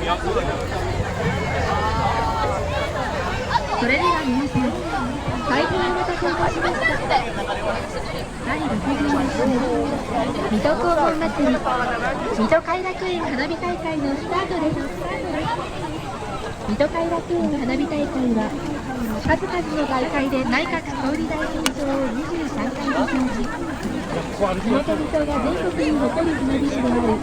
それでは皆さん、大変お待たせいたしました。第62回水戸黄金祭り水戸偕楽園花火大会のスタートです。水戸偕楽園花火大会は数々の大会で内閣総理大臣賞を23回受賞し、地元水戸が全国に誇る花火師である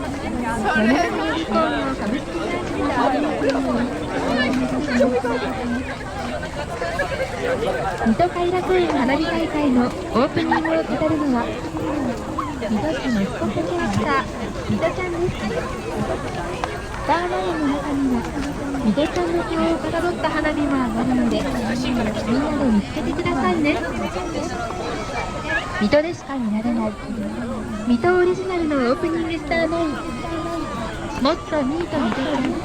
米沢予備校の株式会社の応援チームに応援いたします。水戸偕楽園花火大会のオープニングを飾るのは水戸市マスコットキャラクター水戸ちゃんです。スターラインの中には水戸ちゃんの顔をかたどった花火も上がるので、みんなで見つけてくださいね。水戸でしか見られない水戸オリジナルのオープニングスターライン、もっとミート水戸ちゃん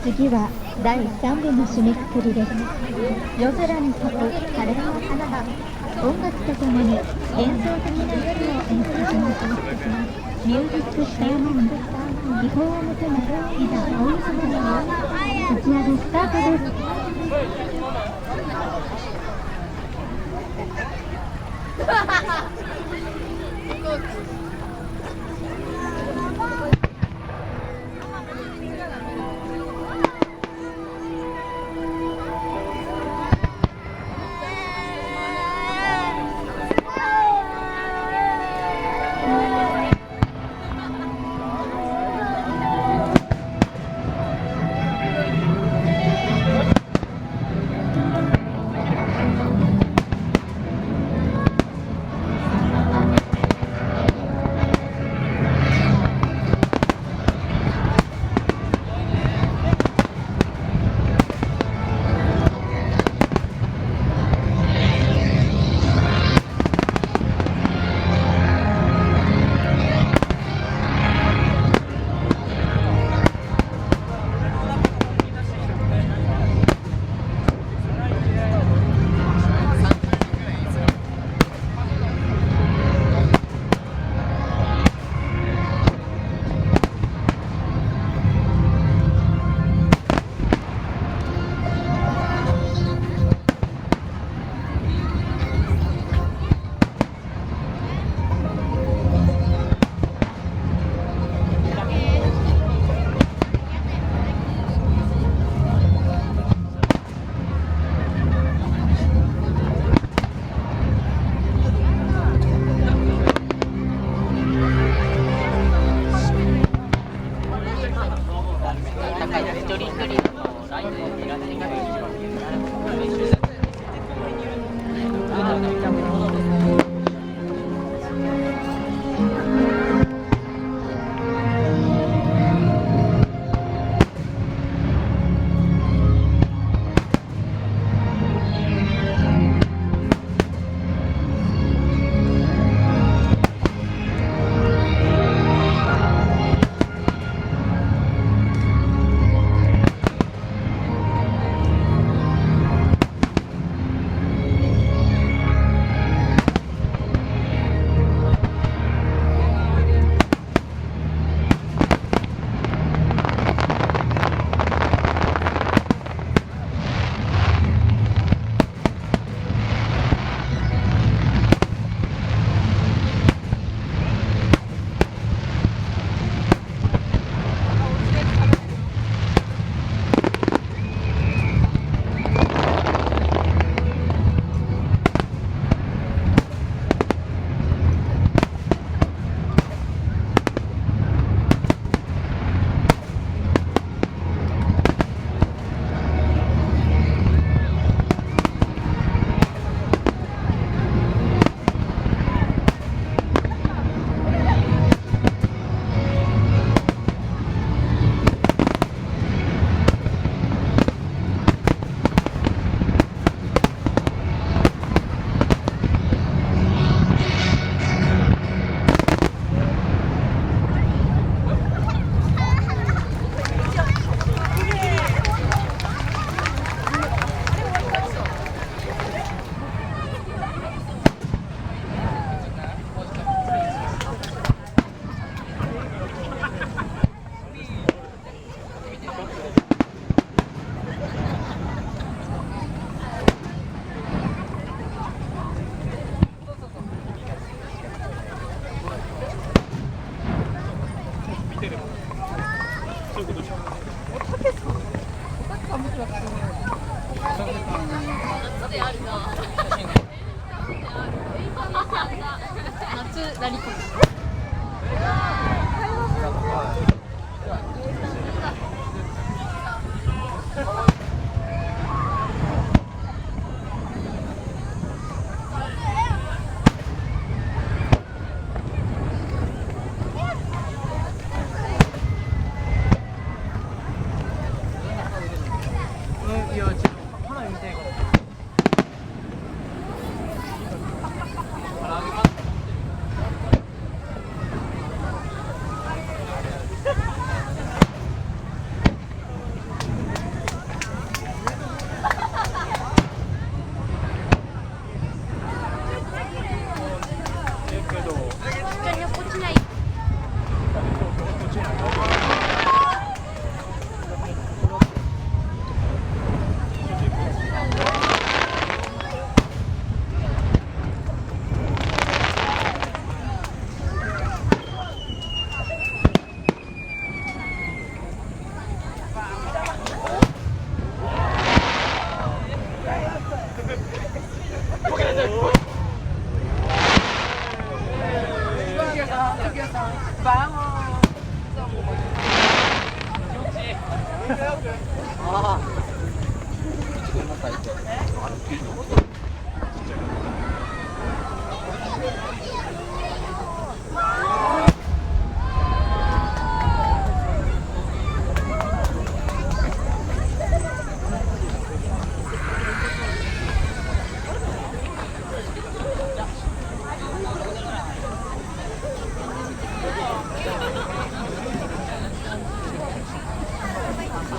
次は第3部の締めくくりです。夜空に咲く枯れ葉の花が音楽とともに幻想的な夜を演出します。ミュージックスターマン秘宝を求めいざ青い空に打ち上げスタートです。夏なりこ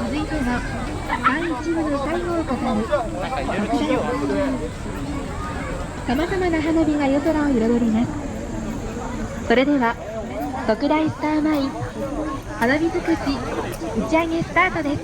続いては第1部の最後を飾るさまざまな花火が夜空を彩ります。それでは特大スターマイン花火尽くし打ち上げスタートです。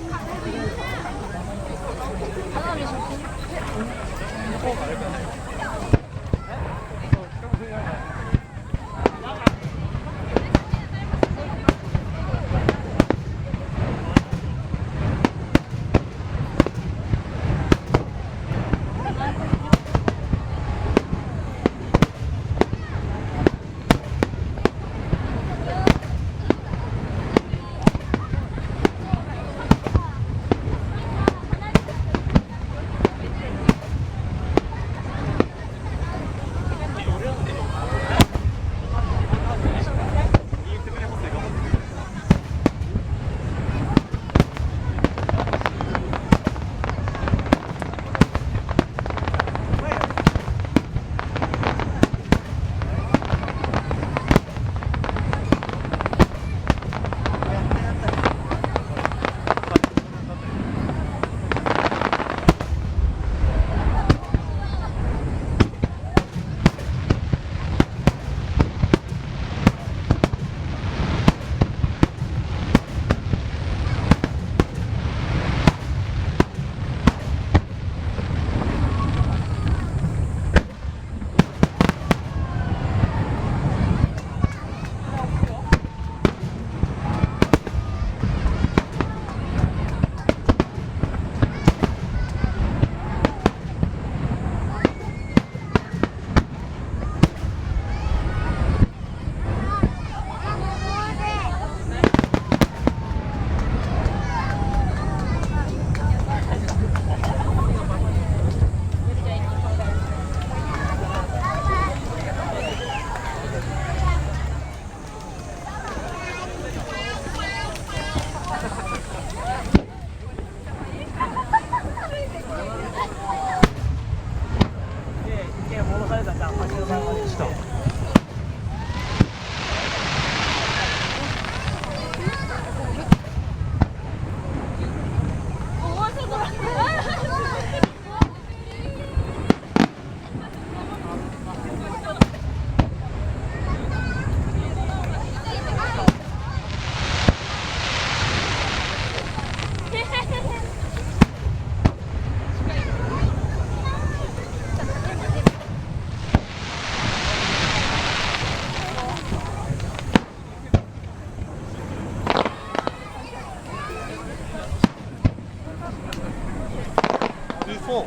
そう。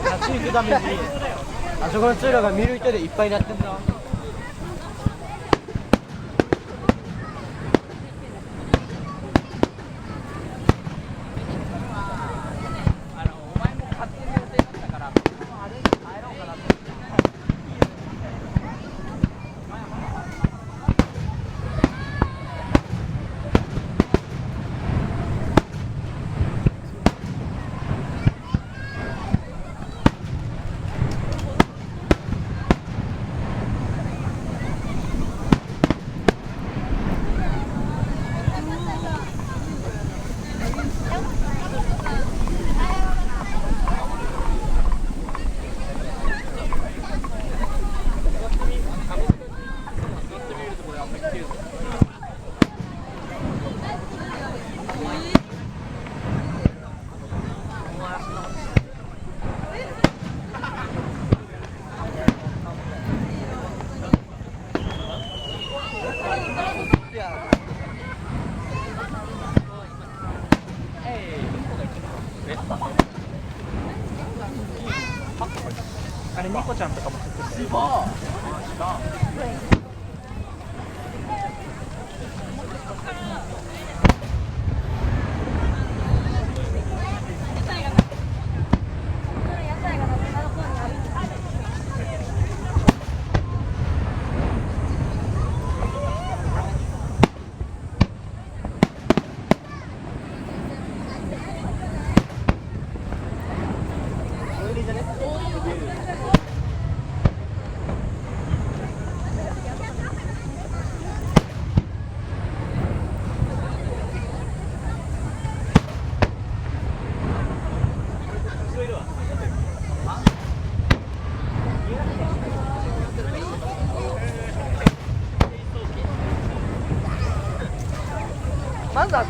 あっち行くためにあそこの通路が見る人でいっぱいになってんだ。あれ猫ちゃんとかも作ってる。まずは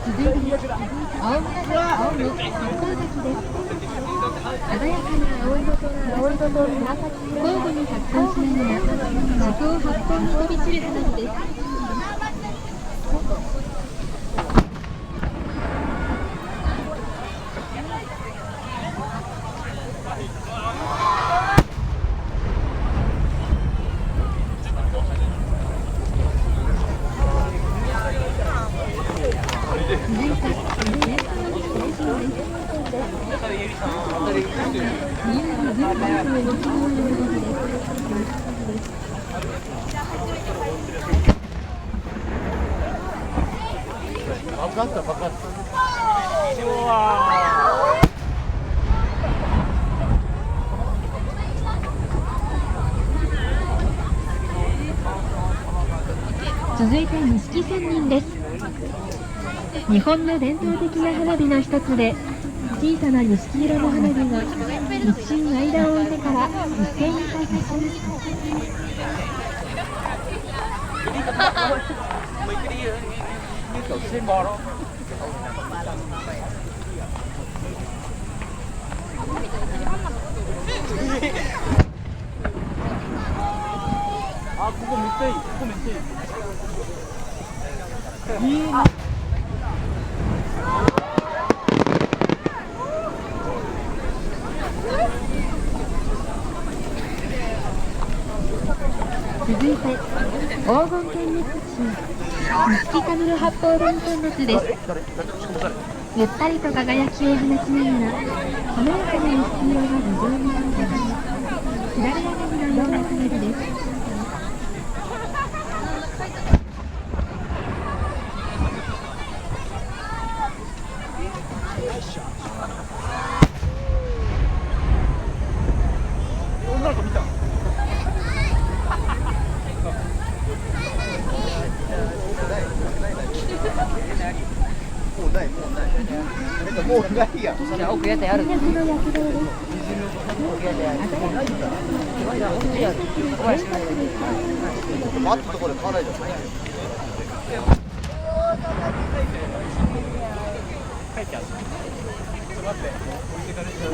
続いて青の八甲崎です。鮮やかな青色と紫交互に発光しながら四方八方に飛び散る花火です。続いて錦千人です。日本の伝統的な花火の一つで、小さな錦色の花火が一瞬間を置いてから一斉に開花します。ちゃいい、ここめっちゃいい。いいな。続いて黄金点滅地錦カヌル八方弁点滅です。ゆったりと輝きを放ちながら華やかな薄色が無情に広がる左上がりのような花火です。女の子見た。もうないやん。じゃあ奥屋台ある。水の躍動です。奥屋台ある。待ったところで買わないで。書いてある。ちょっと待って。置いてかれちゃう。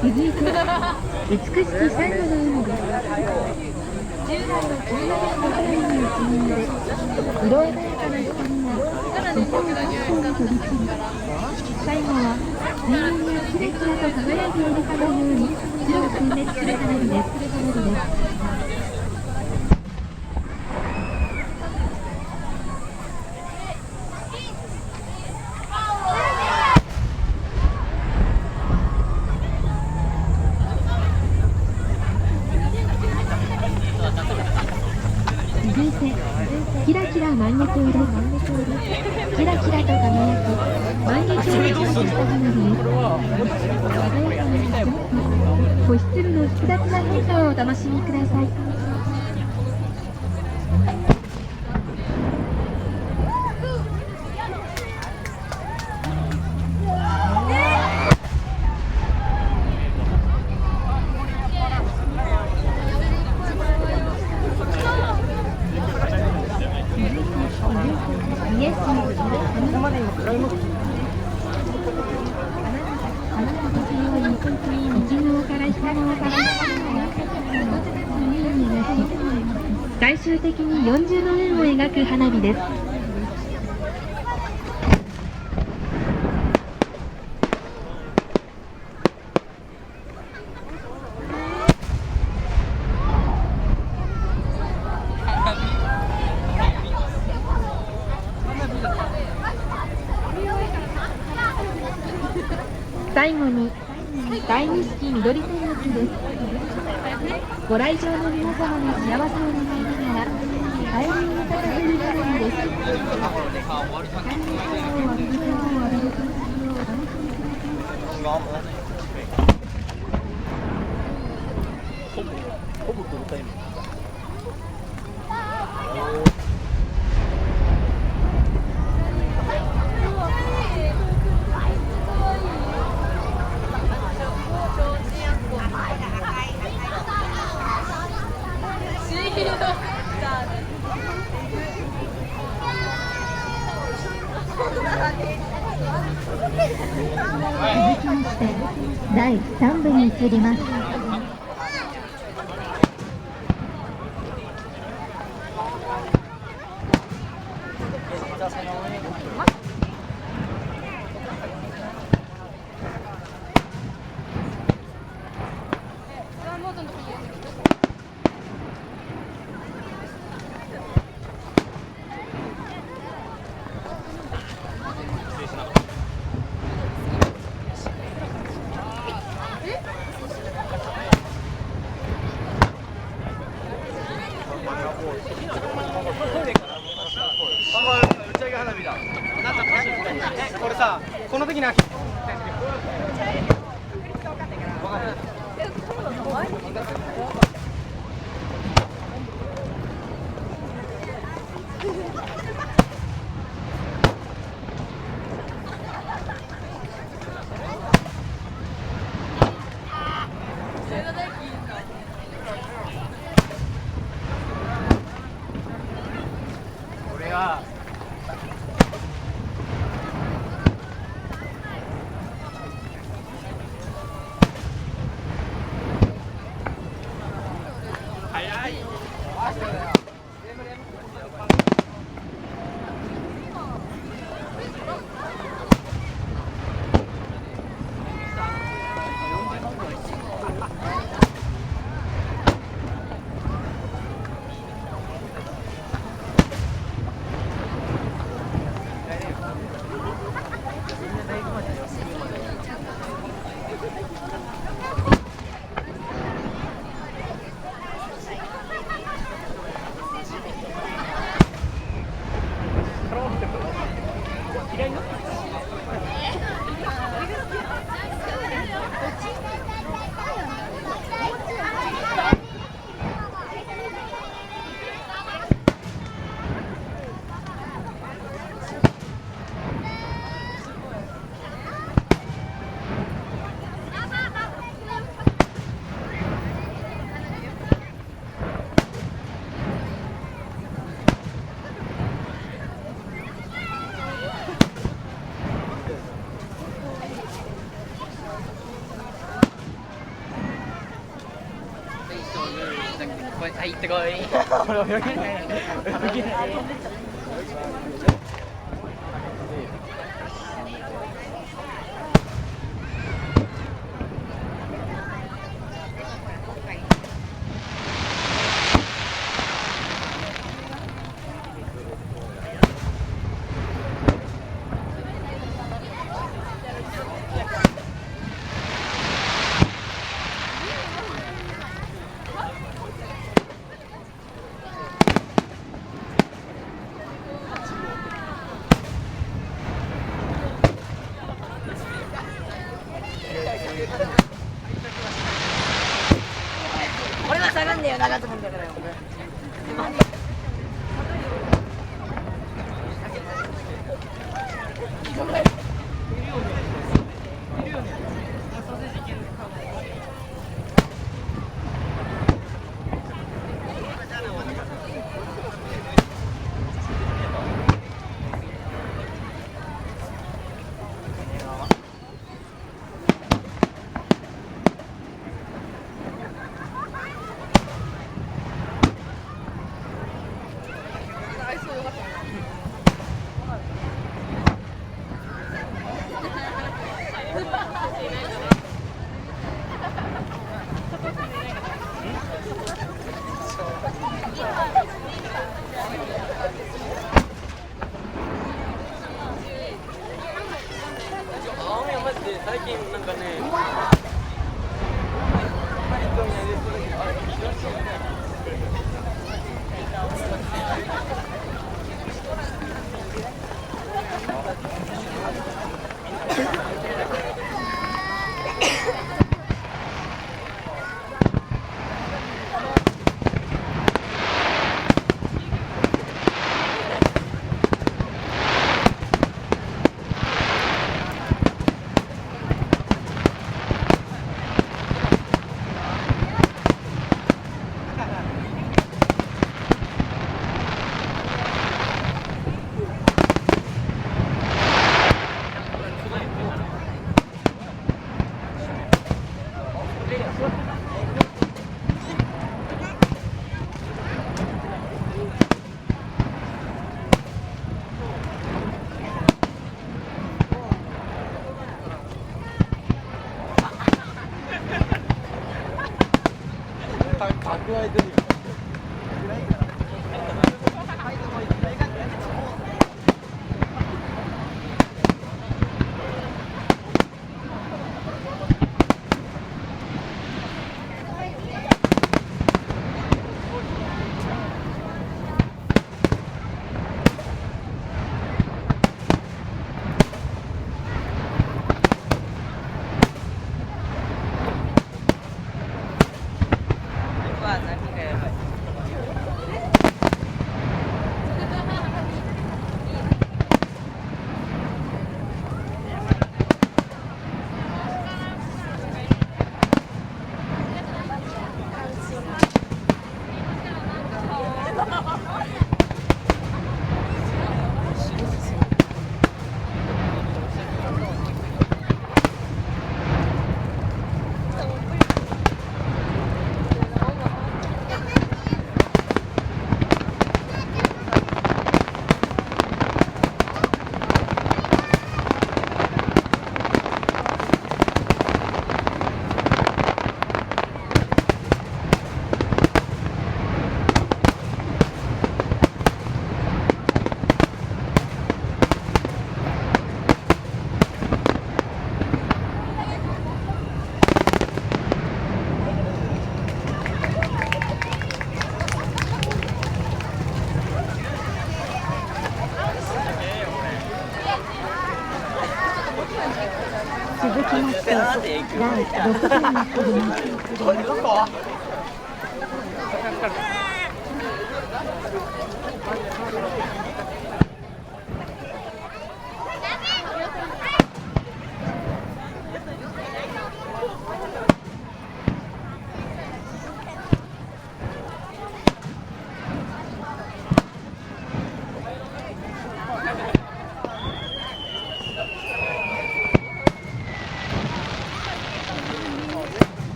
続いて美しきサンゴの海です。従来の黄色の花火に一面で色鮮やかな光がとても楽しそうに飛び散り、最後は水面がキラキラと輝いているかのように白く点滅する花火です。続いてキラキラ万華鏡です。キラキラと輝く万華鏡を表現した花火です。鮮やかなジャンプ、星鶴の複雑な変化をお楽しみください。イエスの花火のように右側から左側から最終的に40度円を描く花火です。最後に大錦緑点滅です。ご来場の皆様の幸せを願いながら帰りに向かっている花火です。ほぼフルタイム。続きまして第3部に移ります。打ち上げ花火だ。これさ、この時な。これは。はい、行ってこい。俺泳げない。泳げない。俺は下がんねえよ、長友だからよ。最近なんかね。蓄えてるよ。は何がやばい第6部になっております。これどこ？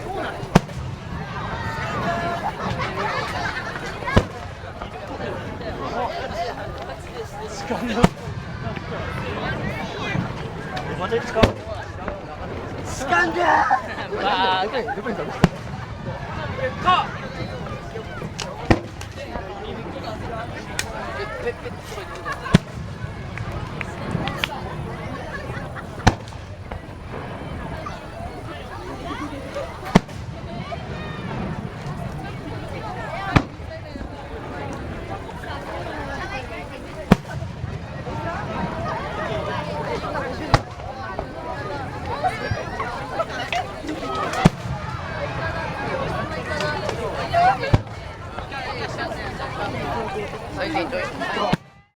そうなんかんであー